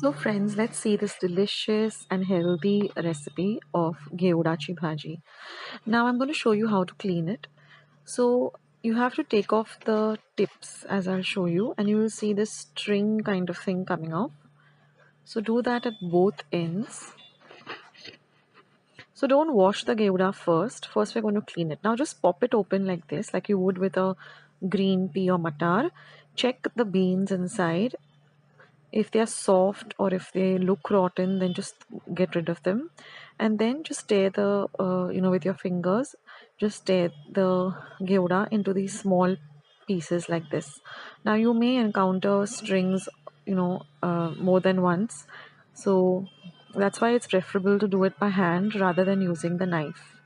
So friends, let's see this delicious and healthy recipe of Geudachi Bhaji. Now I'm going to show you how to clean it. So you have to take off the tips as I'll show you, and you will see this string kind of thing coming off. So do that at both ends. So don't wash the Geuda first. First we're going to clean it. Now just pop it open like this, like you would with a green pea or matar. Check the beans inside. If they are soft or if they look rotten, then just get rid of them, and then just tear the with your fingers, just tear the gouda into these small pieces like this. Now you may encounter strings more than once, so that's why it's preferable to do it by hand rather than using the knife.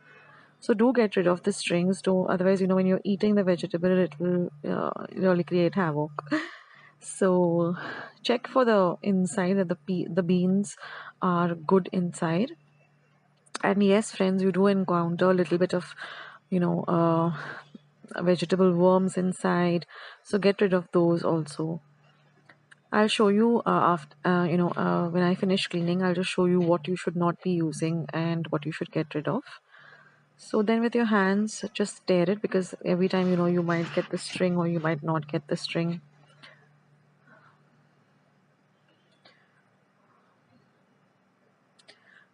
So do get rid of the strings, do otherwise when you're eating the vegetable, it will really create havoc. So check for the inside that the beans are good inside. And yes, friends, you do encounter a little bit of vegetable worms inside. So get rid of those also. I'll show you after when I finish cleaning. I'll just show you what you should not be using and what you should get rid of. So then with your hands, just stir it, because every time you might get the string or you might not get the string.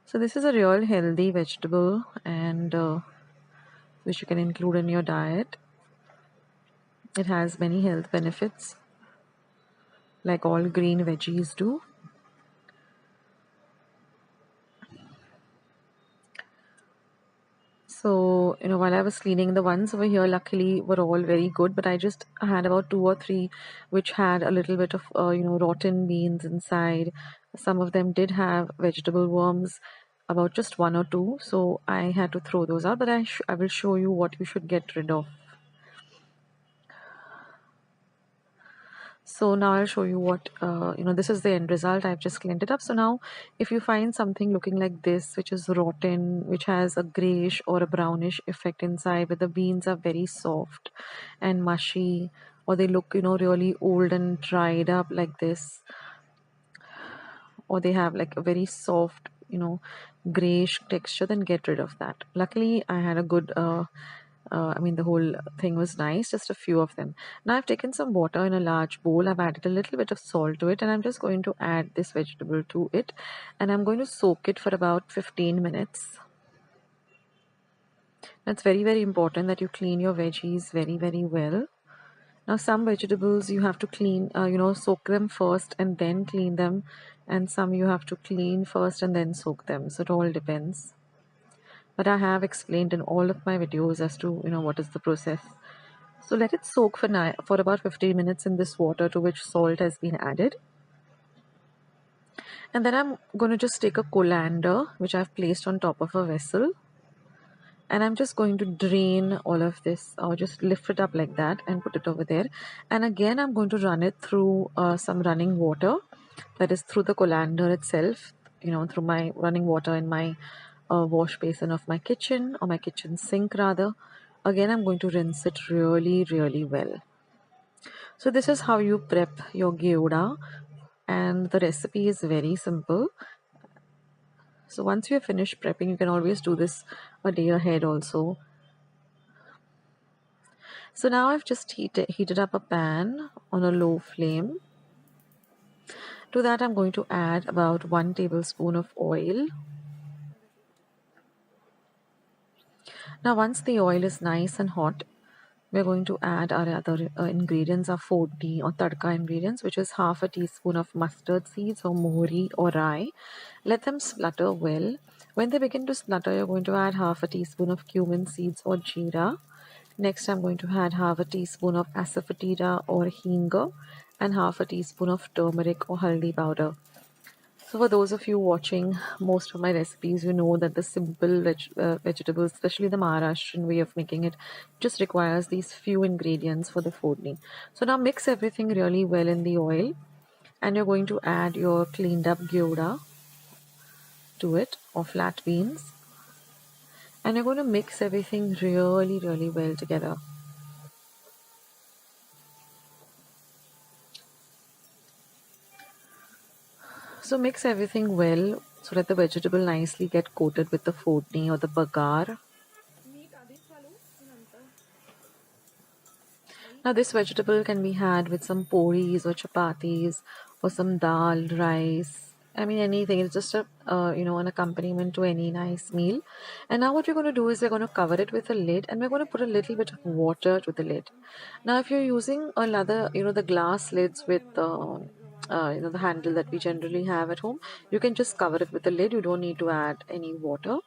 So this is a real healthy vegetable, and which you can include in your diet. It has many health benefits, like all green veggies do. So while I was cleaning, the ones over here luckily were all very good, but I just had about 2 or 3 which had a little bit of rotten beans inside. Some of them did have vegetable worms, about just 1 or 2, so I had to throw those out, but I will show you what you should get rid of. So now I'll show you what this is the end result. I've just cleaned it up. So now if you find something looking like this, which is rotten, which has a grayish or a brownish effect inside, but the beans are very soft and mushy, or they look really old and dried up like this, or they have like a very soft grayish texture, then get rid of that. Luckily I had a good the whole thing was nice, just a few of them. Now I've taken some water in a large bowl. I've added a little bit of salt to it, and I'm just going to add this vegetable to it, and I'm going to soak it for about 15 minutes. It's very, very important that you clean your veggies very, very well. Now some vegetables you have to clean, soak them first and then clean them, and some you have to clean first and then soak them. So it all depends. But I have explained in all of my videos as to what is the process. So let it soak for about 15 minutes in this water to which salt has been added. And then I'm going to just take a colander which I've placed on top of a vessel. And I'm just going to drain all of this, or just lift it up like that and put it over there. And again, I'm going to run it through some running water, that is through the colander itself, through my running water in my wash basin of my kitchen, or my kitchen sink rather. Again, I'm going to rinse it really, really well. So this is how you prep your geuda, and the recipe is very simple. So once you have finished prepping, you can always do this a day ahead also. So now I've just heated up a pan on a low flame. To that I'm going to add about 1 tablespoon of oil. Now once the oil is nice and hot, we're going to add our other ingredients, our 40 or tadka ingredients, which is half a teaspoon of mustard seeds or mori or rye. Let them splutter well. When they begin to splutter, you're going to add half a teaspoon of cumin seeds or jeera. Next, I'm going to add half a teaspoon of asafoetida or hinga and half a teaspoon of turmeric or haldi powder. So for those of you watching most of my recipes, you know that the simple vegetables, especially the Maharashtrian way of making it, just requires these few ingredients for the foodni. So now mix everything really well in the oil, and you're going to add your cleaned up geuda to it, or flat beans, and you're going to mix everything really, really well together. So mix everything well so that the vegetable nicely get coated with the fodni or the bagar. Now this vegetable can be had with some puris or chapatis or some dal, rice. I mean anything. It's just a an accompaniment to any nice meal. And now what we're going to do is we're going to cover it with a lid and we're going to put a little bit of water to the lid. Now if you're using another the glass lids with the handle that we generally have at home, you can just cover it with the lid. You don't need to add any water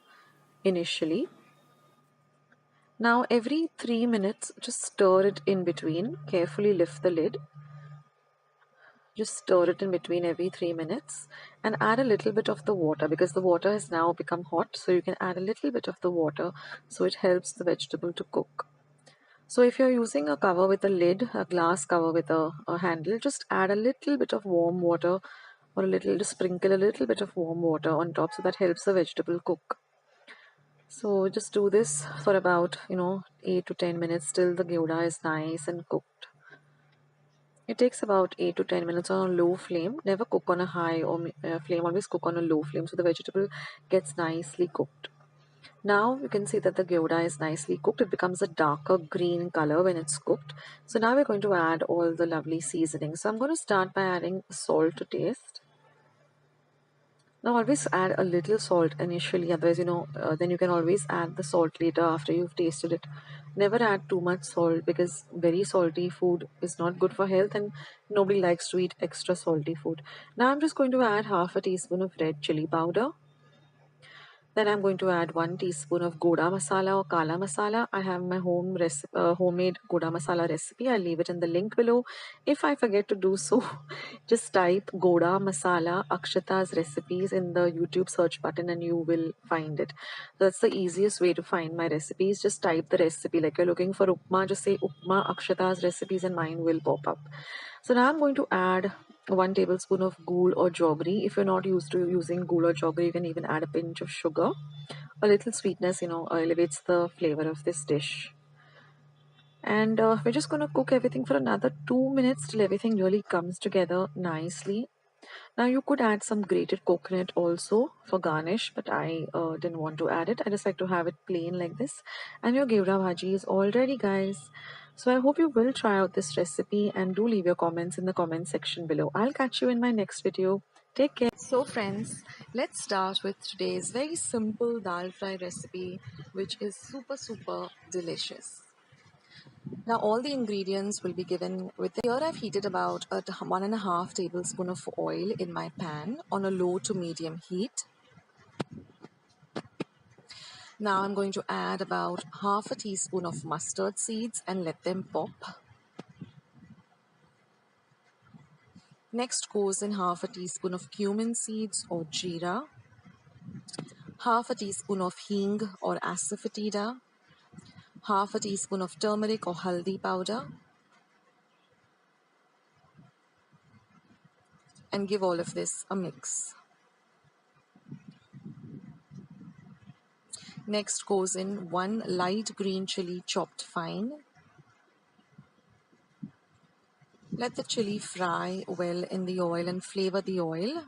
initially. Now every 3 minutes, just stir it in between. Carefully lift the lid. Just stir it in between every 3 minutes and add a little bit of the water because the water has now become hot. So you can add a little bit of the water so it helps the vegetable to cook. So if you're using a cover with a lid, a glass cover with a handle, just add a little bit of warm water or just sprinkle a little bit of warm water on top so that helps the vegetable cook. So just do this for about 8 to 10 minutes till the gouda is nice and cooked. It takes about 8 to 10 minutes on a low flame. Never cook on a high or flame, always cook on a low flame so the vegetable gets nicely cooked. Now you can see that the gouda is nicely cooked. It becomes a darker green color when it's cooked. So now we're going to add all the lovely seasonings. So I'm going to start by adding salt to taste. Now always add a little salt initially, otherwise then you can always add the salt later after you've tasted it. Never add too much salt because very salty food is not good for health and nobody likes to eat extra salty food. Now I'm just going to add half a teaspoon of red chili powder. Then I'm going to add 1 teaspoon of Goda Masala or Kala Masala. I have my homemade Goda Masala recipe. I'll leave it in the link below. If I forget to do so, just type Goda Masala Akshata's recipes in the YouTube search button and you will find it. That's the easiest way to find my recipes. Just type the recipe. Like you're looking for Upma, just say Upma Akshata's recipes and mine will pop up. So now I'm going to add 1 tablespoon of ghee or jaggery. If you're not used to using ghee or jaggery, you can even add a pinch of sugar. A little sweetness, elevates the flavor of this dish. And we're just going to cook everything for another 2 minutes till everything really comes together nicely. Now you could add some grated coconut also for garnish, but I didn't want to add it. I just like to have it plain like this. And your gevra bhaji is all ready, guys. So I hope you will try out this recipe and do leave your comments in the comment section below. I'll catch you in my next video. Take care. So friends, let's start with today's very simple dal fry recipe, which is super delicious. Now all the ingredients will be given with here. I've heated about 1.5 tablespoon of oil in my pan on a low to medium heat. Now I'm going to add about half a teaspoon of mustard seeds and let them pop. Next goes in half a teaspoon of cumin seeds or jeera, half a teaspoon of hing or asafoetida, half a teaspoon of turmeric or haldi powder, and give all of this a mix. Next goes in 1 light green chili chopped fine. Let the chili fry well in the oil and flavor the oil.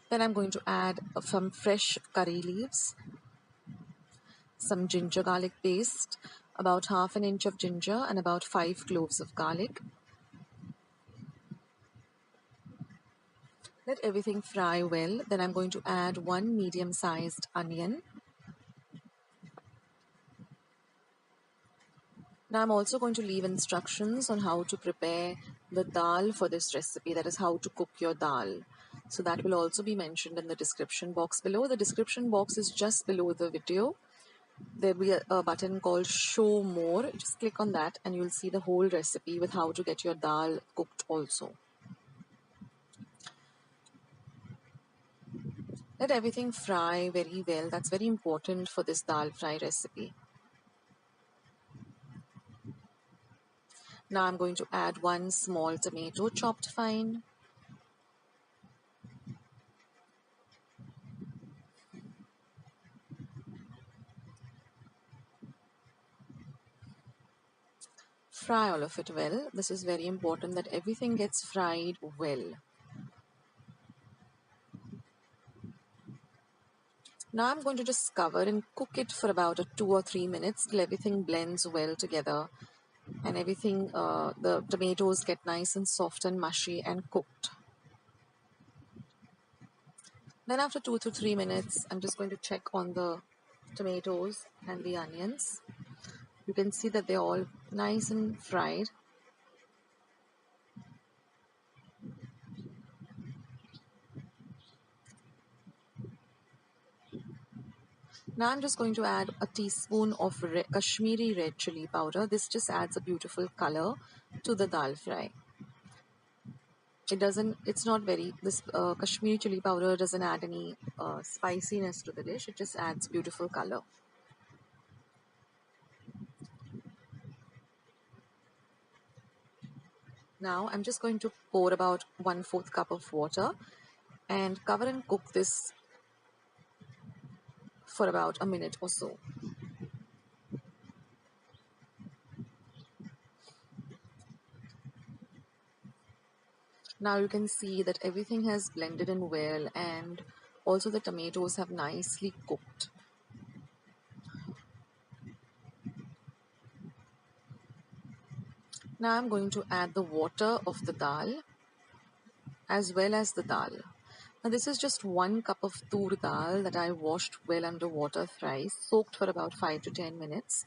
Then I'm going to add some fresh curry leaves, some ginger garlic paste, about half an inch of ginger and about 5 cloves of garlic. Let everything fry well. Then I'm going to add 1 medium-sized onion. Now I'm also going to leave instructions on how to prepare the dal for this recipe, that is how to cook your dal. So that will also be mentioned in the description box below. The description box is just below the video. There will be a button called show more. Just click on that and you'll see the whole recipe with how to get your dal cooked also. Let everything fry very well. That's very important for this dal fry recipe. Now I'm going to add 1 small tomato chopped fine. fry all of it well. This is very important that everything gets fried well. Now I'm going to just cover and cook it for about 2 or 3 minutes till everything blends well together and everything, the tomatoes get nice and soft and mushy and cooked. Then after 2 to 3 minutes, I'm just going to check on the tomatoes and the onions. You can see that they're all nice and fried. Now I'm just going to add a teaspoon of Kashmiri red chili powder. This just adds a beautiful color to the dal fry. It's not very, this Kashmiri chili powder doesn't add any spiciness to the dish. It just adds beautiful color. Now I'm just going to pour about 1/4 cup of water and cover and cook this for about a minute or so. Now you can see that everything has blended in well and also the tomatoes have nicely cooked. Now I'm going to add the water of the dal as well as the dal. Now this is just 1 cup of tur dal that I washed well under water thrice, soaked for about 5 to 10 minutes.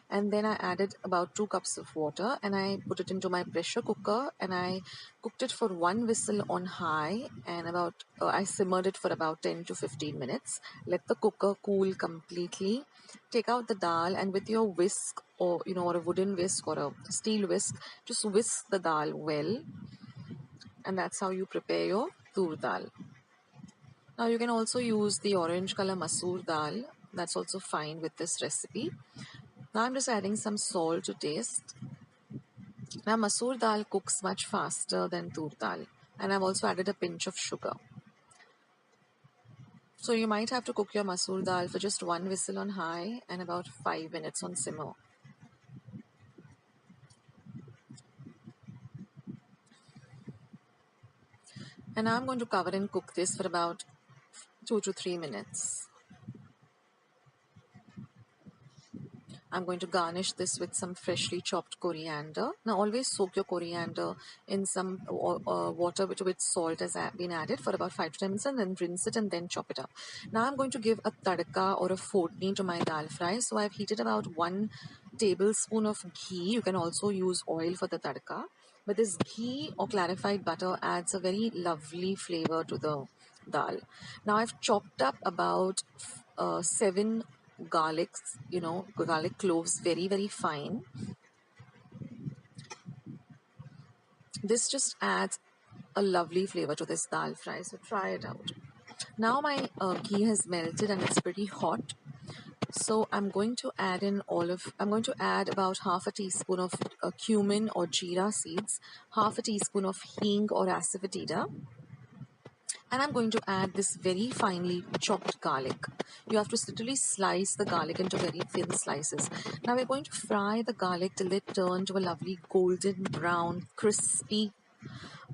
And then I added about 2 cups of water and I put it into my pressure cooker and I cooked it for 1 whistle on high and I simmered it for about 10 to 15 minutes. Let the cooker cool completely. Take out the dal and with your whisk or a wooden whisk or a steel whisk, just whisk the dal well. And that's how you prepare your tur dal. Now you can also use the orange color masoor dal. That's also fine with this recipe. Now I'm just adding some salt to taste. Now masoor dal cooks much faster than tur dal. And I've also added a pinch of sugar. So you might have to cook your masoor dal for just 1 whistle on high and about 5 minutes on simmer. And now I'm going to cover and cook this for about 2 to 3 minutes. I'm going to garnish this with some freshly chopped coriander. Now always soak your coriander in some water with salt has been added for about 5 to 10 minutes and then rinse it and then chop it up. Now I'm going to give a tadka or a fortni to my dal fry. So I've heated about 1 tablespoon of ghee. You can also use oil for the tadka. But this ghee or clarified butter adds a very lovely flavor to the dal. Now I've chopped up about 7 garlic cloves very, very fine. This just adds a lovely flavor to this dal fry, so try it out. Now my ghee has melted and it's pretty hot. So I'm going to add about half a teaspoon of cumin or jeera seeds, half a teaspoon of hing or asafoetida. And I'm going to add this very finely chopped garlic. You have to literally slice the garlic into very thin slices. Now we're going to fry the garlic till it turns to a lovely golden brown, crispy.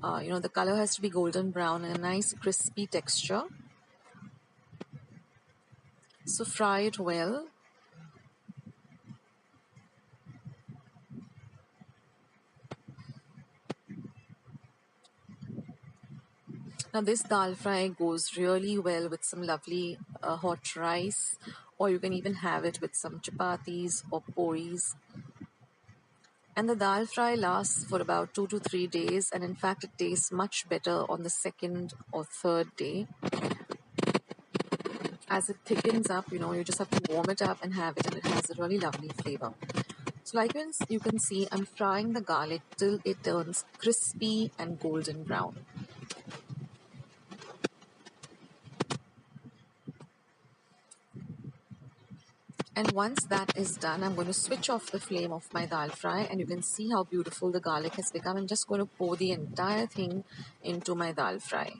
The color has to be golden brown and a nice crispy texture. So fry it well. Now this dal fry goes really well with some lovely hot rice, or you can even have it with some chapatis or puris. And the dal fry lasts for about 2 to 3 days, and in fact it tastes much better on the 2nd or 3rd day. As it thickens up, you just have to warm it up and have it, and it has a really lovely flavor. So like you can see, I'm frying the garlic till it turns crispy and golden brown. And once that is done, I'm going to switch off the flame of my dal fry, and you can see how beautiful the garlic has become. I'm just going to pour the entire thing into my dal fry.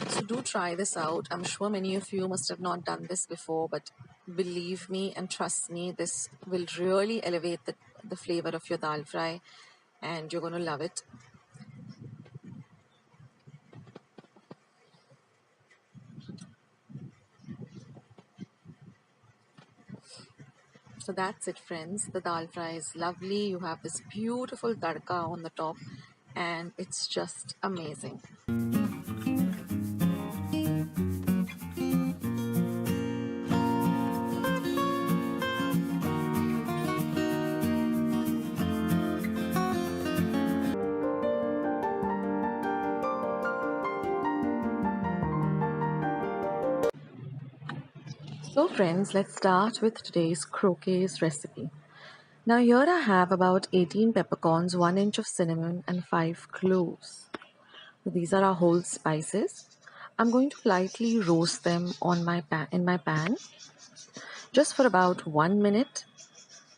So do try this out. I'm sure many of you must have not done this before, but believe me and trust me, this will really elevate the flavor of your dal fry, and you're going to love it. So that's it, friends. The dal fry is lovely. You have this beautiful tadka on the top, and it's just amazing. So friends, let's start with today's croquettes recipe. Now here I have about 18 peppercorns, 1 inch of cinnamon and 5 cloves. So these are our whole spices. I'm going to lightly roast them on in my pan just for about 1 minute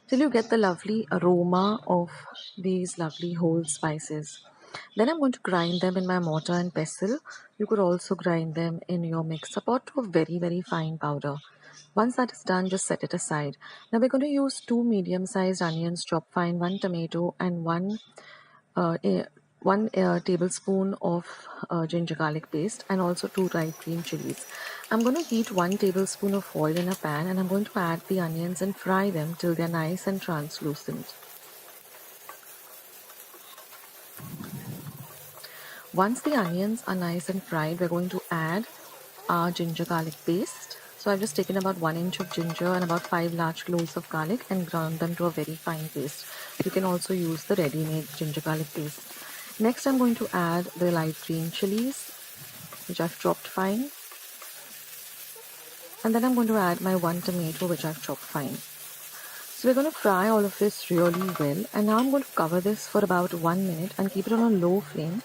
till you get the lovely aroma of these lovely whole spices. Then I'm going to grind them in my mortar and pestle. You could also grind them in your mixer pot to a very fine powder. Once that is done, just set it aside. Now we're going to use 2 medium-sized onions chopped fine, 1 tomato and 1 tablespoon of ginger garlic paste, and also 2 dried green chilies. I'm going to heat 1 tablespoon of oil in a pan, and I'm going to add the onions and fry them till they're nice and translucent. Once the onions are nice and fried, we're going to add our ginger garlic paste. So I've just taken about 1 inch of ginger and about 5 large cloves of garlic and ground them to a very fine paste. You can also use the ready-made ginger garlic paste. Next I'm going to add the light green chilies, which I've chopped fine. And then I'm going to add my 1 tomato, which I've chopped fine. So we're going to fry all of this really well. And now I'm going to cover this for about 1 minute and keep it on a low flame,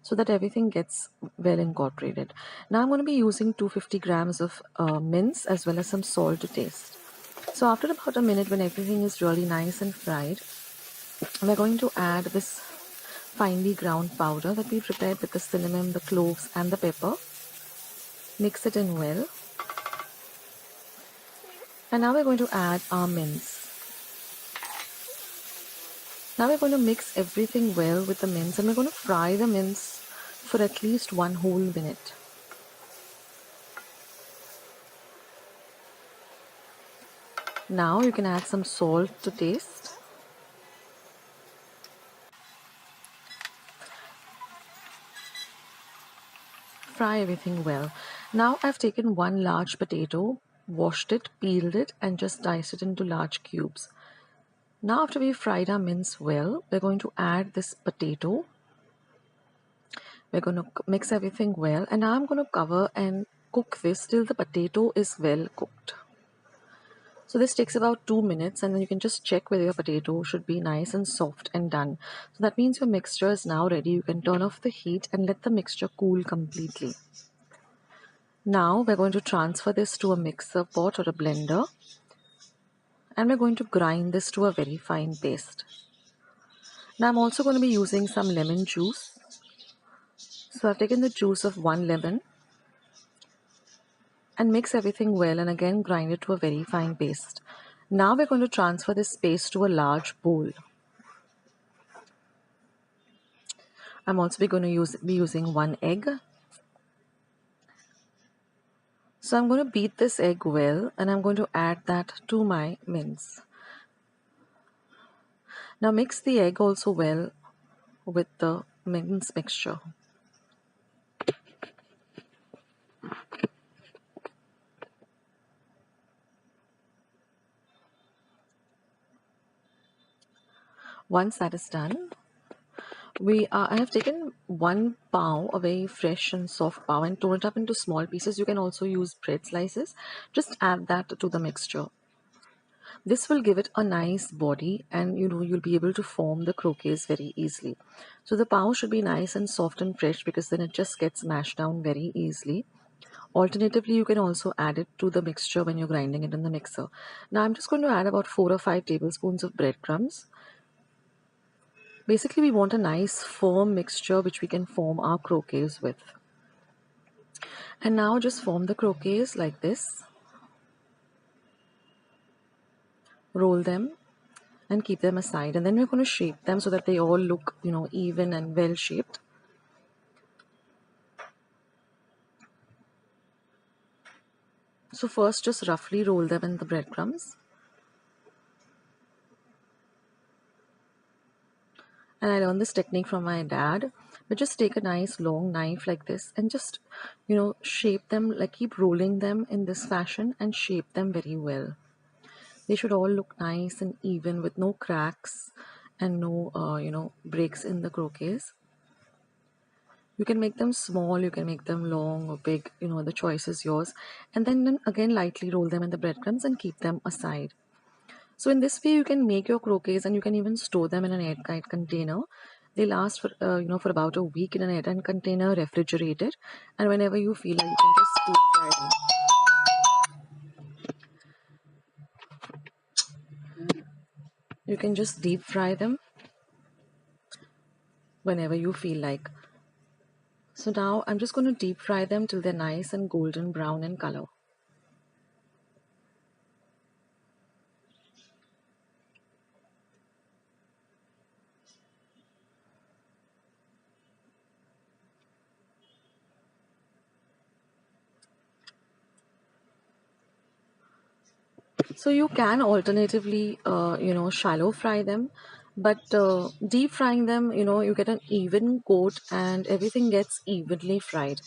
so that everything gets well incorporated. Now I'm going to be using 250 grams of mince as well as some salt to taste. So after about a minute, when everything is really nice and fried, we're going to add this finely ground powder that we prepared with the cinnamon, the cloves and the pepper. Mix it in well. And now we're going to add our mince. Now we're going to mix everything well with the mince, and we're going to fry the mince for at least 1 whole minute. Now you can add some salt to taste. Fry everything well. Now I've taken 1 large potato, washed it, peeled it and just diced it into large cubes. Now after we've fried our mince well, we're going to add this potato. We're going to mix everything well, and now I'm going to cover and cook this till the potato is well cooked. So this takes about 2 minutes, and then you can just check whether your potato should be nice and soft and done. So that means your mixture is now ready. You can turn off the heat and let the mixture cool completely. Now we're going to transfer this to a mixer pot or a blender, and we're going to grind this to a very fine paste. Now I'm also going to be using some lemon juice. So I've taken the juice of 1 lemon and mix everything well, and again grind it to a very fine paste. Now we're going to transfer this paste to a large bowl. I'm also going to be using 1 egg. So I'm going to beat this egg well, and I'm going to add that to my mince. Now mix the egg also well with the mince mixture. Once that is done, I have taken 1 pav, a very fresh and soft pav, and torn it up into small pieces. You can also use bread slices. Just add that to the mixture. This will give it a nice body, and you'll be able to form the croquettes very easily. So the pav should be nice and soft and fresh, because then it just gets mashed down very easily. Alternatively, you can also add it to the mixture when you're grinding it in the mixer. Now I'm just going to add about 4 or 5 tablespoons of breadcrumbs. Basically, we want a nice firm mixture which we can form our croquettes with. And now just form the croquettes like this. Roll them and keep them aside. And then we're going to shape them so that they all look, even and well shaped. So first just roughly roll them in the breadcrumbs. And I learned this technique from my dad. But just take a nice long knife like this and just, shape them, like keep rolling them in this fashion and shape them very well. They should all look nice and even with no cracks and no, breaks in the croquettes. You can make them small, you can make them long or big, the choice is yours. And then again lightly roll them in the breadcrumbs and keep them aside. So in this way you can make your croquettes and you can even store them in an airtight container. They last for about a week in an airtight container, refrigerated, and whenever you feel like you can just deep fry them. You can just deep fry them whenever you feel like. So now I'm just going to deep fry them till they're nice and golden brown in color. So you can alternatively, shallow fry them, but deep frying them, you get an even coat and everything gets evenly fried.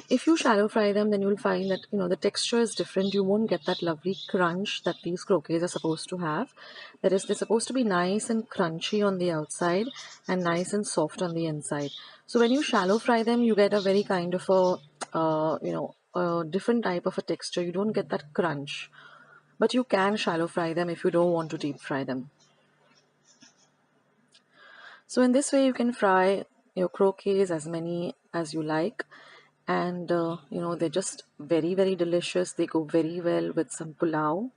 If you shallow fry them, then you'll find that, the texture is different. You won't get that lovely crunch that these croquettes are supposed to have. That is, they're supposed to be nice and crunchy on the outside and nice and soft on the inside. So when you shallow fry them, you get a very kind of a different type of a texture. You don't get that crunch. But you can shallow fry them if you don't want to deep fry them. So in this way you can fry your croquettes as many as you like, and they're just very, very delicious. They go very well with some pulao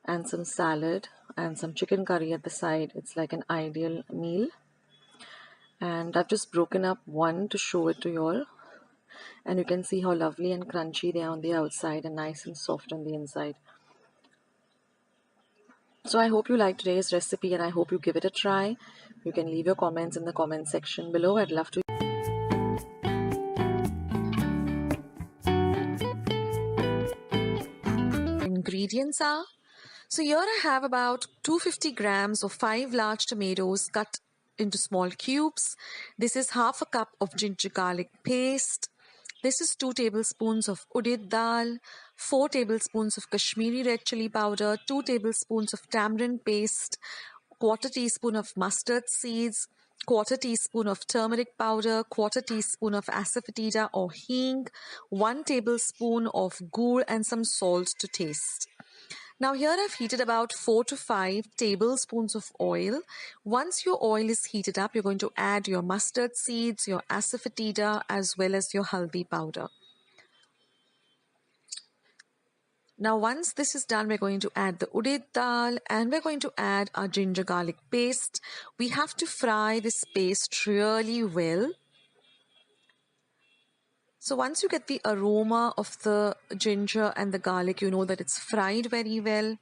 and some salad and some chicken curry at the side. It's like an ideal meal. And I've just broken up one to show it to you all, and you can see how lovely and crunchy they are on the outside and nice and soft on the inside. So I hope you liked today's recipe and I hope you give it a try. You can leave your comments in the comment section below. I'd love to. Ingredients are, so here I have about 250 grams of 5 large tomatoes cut into small cubes. This is half a cup of ginger garlic paste. This is 2 tablespoons of udid dal, 4 tablespoons of Kashmiri red chili powder, 2 tablespoons of tamarind paste, quarter teaspoon of mustard seeds, quarter teaspoon of turmeric powder, quarter teaspoon of asafoetida or hing, 1 tablespoon of gur and some salt to taste. Now here I've heated about 4 to 5 tablespoons of oil. Once your oil is heated up, you're going to add your mustard seeds, your asafoetida, as well as your haldi powder. Now once this is done, we're going to add the udid dal and we're going to add our ginger garlic paste. We have to fry this paste really well. So once you get the aroma of the ginger and the garlic, you know that it's fried very well.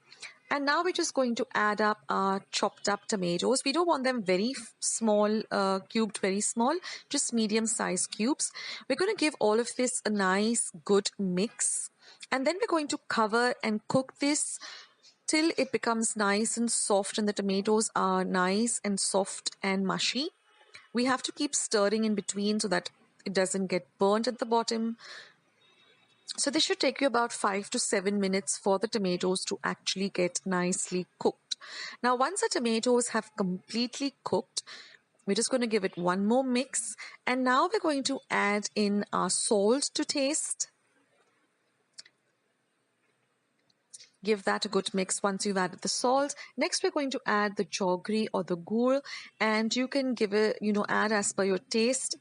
And now we're just going to add up our chopped up tomatoes. We don't want them very small, cubed very small, just medium sized cubes. We're going to give all of this a nice good mix. And then we're going to cover and cook this till it becomes nice and soft and the tomatoes are nice and soft and mushy. We have to keep stirring in between so that it doesn't get burnt at the bottom. So this should take you about 5 to 7 minutes for the tomatoes to actually get nicely cooked. Now once the tomatoes have completely cooked, we're just going to give it one more mix. And now we're going to add in our salt to taste. Give that a good mix once you've added the salt. Next, we're going to add the jaggery or the gur, and you can give it, add as per your taste.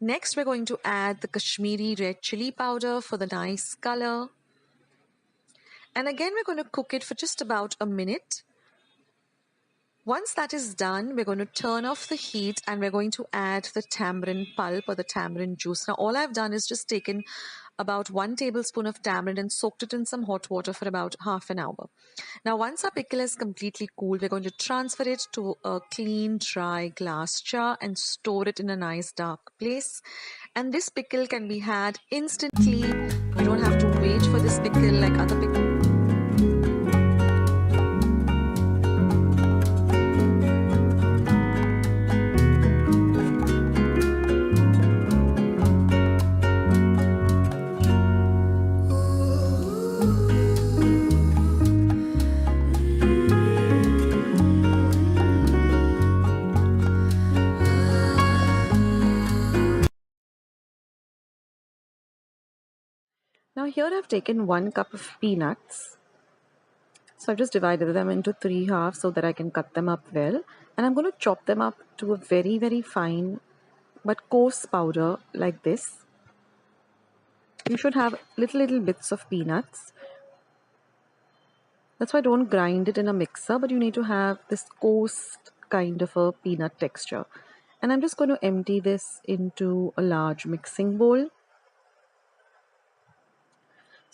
Next, we're going to add the Kashmiri red chili powder for the nice color. And again, we're going to cook it for just about a minute. Once that is done, we're going to turn off the heat and we're going to add the tamarind pulp or the tamarind juice. Now, all I've done is just taken about 1 tablespoon of tamarind and soaked it in some hot water for about half an hour. Now, once our pickle is completely cool, we're going to transfer it to a clean, dry glass jar and store it in a nice dark place. And this pickle can be had instantly. You don't have to wait for this pickle like other pickles. Now here I've taken 1 cup of peanuts. So I've just divided them into 3 halves so that I can cut them up well. And I'm going to chop them up to a very, very fine but coarse powder like this. You should have little bits of peanuts. That's why I don't grind it in a mixer, but you need to have this coarse kind of a peanut texture. And I'm just going to empty this into a large mixing bowl.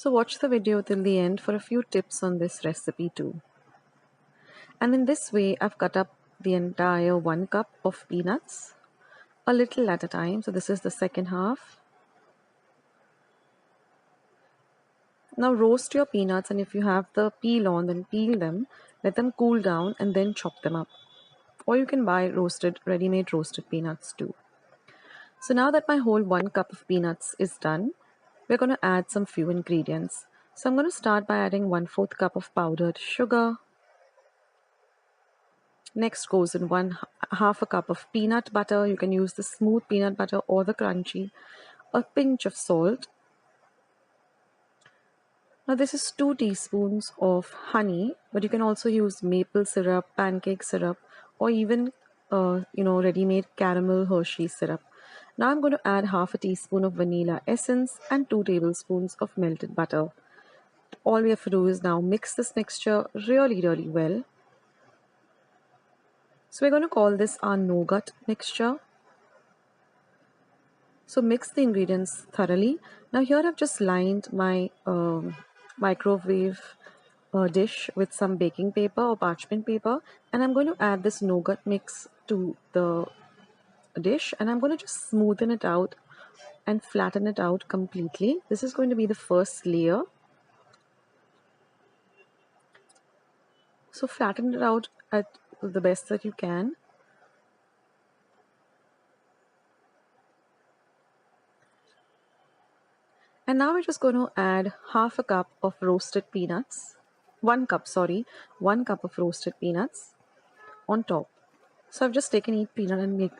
So watch the video till the end for a few tips on this recipe too. And in this way, I've cut up the entire 1 cup of peanuts, a little at a time. So this is the second half. Now roast your peanuts, and if you have the peel on, then peel them, let them cool down and then chop them up. Or you can buy ready-made roasted peanuts too. So now that my whole 1 cup of peanuts is done, we're going to add some few ingredients. So I'm going to start by adding 1/4 cup of powdered sugar. Next goes in half a cup of peanut butter. You can use the smooth peanut butter or the crunchy. A pinch of salt. Now this is 2 teaspoons of honey, but you can also use maple syrup, pancake syrup, or even ready-made caramel Hershey syrup. Now I'm going to add half a teaspoon of vanilla essence and 2 tablespoons of melted butter. All we have to do is now mix this mixture really, really well. So we're going to call this our nougat mixture. So mix the ingredients thoroughly. Now here I've just lined my microwave dish with some baking paper or parchment paper, and I'm going to add this nougat mix to the dish, and I'm going to just smoothen it out and flatten it out completely. This is going to be the first layer. So flatten it out at the best that you can. And now we're just going to add half a cup of roasted peanuts. 1 cup of roasted peanuts on top. So I've just taken each peanut and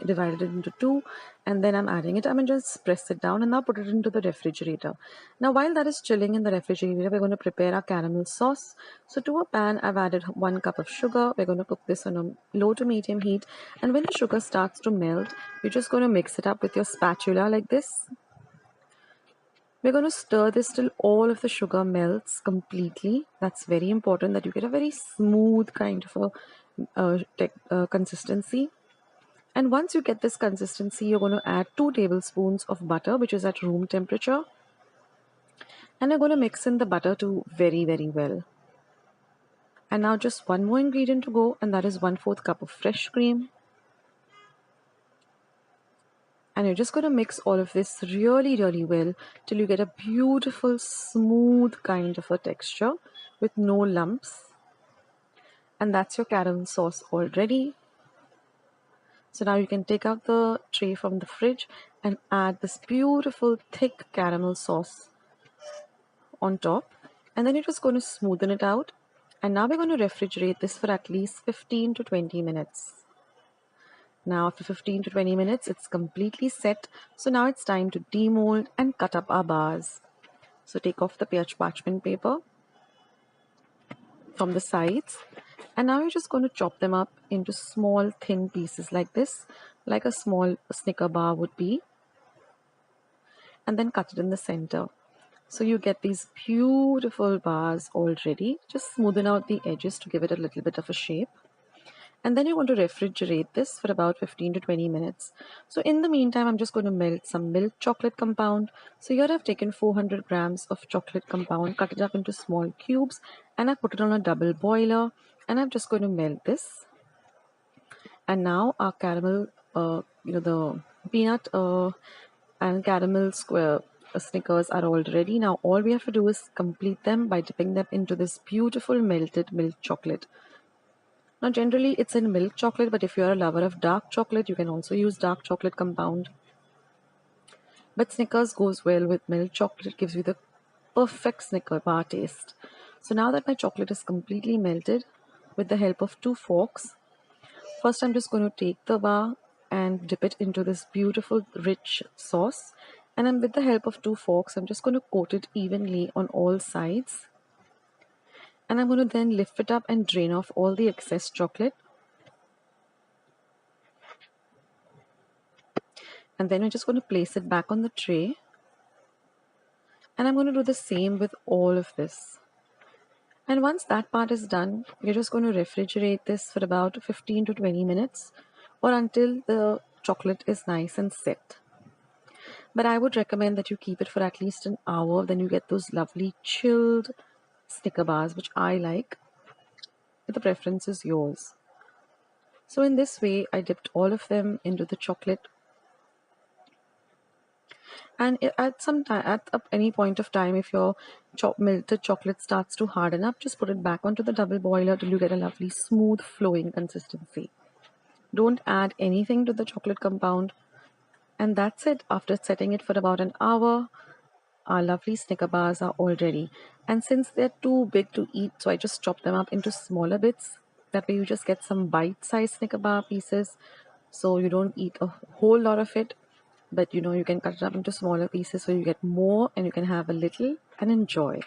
divided it into 2, and then I'm adding it. I'm going to just press it down and now put it into the refrigerator. Now while that is chilling in the refrigerator, we're going to prepare our caramel sauce. So to a pan, I've added 1 cup of sugar. We're going to cook this on a low to medium heat, and when the sugar starts to melt, you're just going to mix it up with your spatula like this. We're going to stir this till all of the sugar melts completely. That's very important, that you get a very smooth kind of a consistency. And once you get this consistency, you're going to add 2 tablespoons of butter, which is at room temperature. And you're going to mix in the butter too very, very well. And now just one more ingredient to go, and that is 1/4 cup of fresh cream. And you're just going to mix all of this really, really well till you get a beautiful, smooth kind of a texture with no lumps. And that's your caramel sauce all ready. So now you can take out the tray from the fridge and add this beautiful, thick caramel sauce on top. And then you're just going to smoothen it out. And now we're going to refrigerate this for at least 15 to 20 minutes. Now after 15 to 20 minutes, it's completely set. So now it's time to demold and cut up our bars. So take off the parchment paper from the sides. And now you're just going to chop them up into small, thin pieces like this, like a small Snicker bar would be. And then cut it in the center. So you get these beautiful bars already. Just smoothen out the edges to give it a little bit of a shape. And then you're going to refrigerate this for about 15 to 20 minutes. So in the meantime, I'm just going to melt some milk chocolate compound. So here I've taken 400 grams of chocolate compound, cut it up into small cubes, and I put it on a double boiler, and I'm just going to melt this. And now our caramel, the peanut and caramel square Snickers are all ready. Now all we have to do is complete them by dipping them into this beautiful melted milk chocolate. Now generally it's in milk chocolate, but if you're a lover of dark chocolate, you can also use dark chocolate compound. But Snickers goes well with milk chocolate. It gives you the perfect Snicker bar taste. So now that my chocolate is completely melted, with the help of 2 forks, first I'm just going to take the bar and dip it into this beautiful rich sauce. And then with the help of 2 forks, I'm just going to coat it evenly on all sides. And I'm going to then lift it up and drain off all the excess chocolate. And then we're just going to place it back on the tray. And I'm going to do the same with all of this. And once that part is done, you're just going to refrigerate this for about 15 to 20 minutes or until the chocolate is nice and set. But I would recommend that you keep it for at least an hour. Then you get those lovely chilled Snicker bars, which I like. But the preference is yours. So in this way, I dipped all of them into the chocolate. And at any point of time, if your melted chocolate starts to harden up, just put it back onto the double boiler till you get a lovely smooth flowing consistency. Don't add anything to the chocolate compound. And that's it. After setting it for about an hour, our lovely Snicker bars are all ready. And since they're too big to eat, so I just chop them up into smaller bits. That way you just get some bite-sized Snicker bar pieces. So you don't eat a whole lot of it. But you can cut it up into smaller pieces so you get more and you can have a little and enjoy.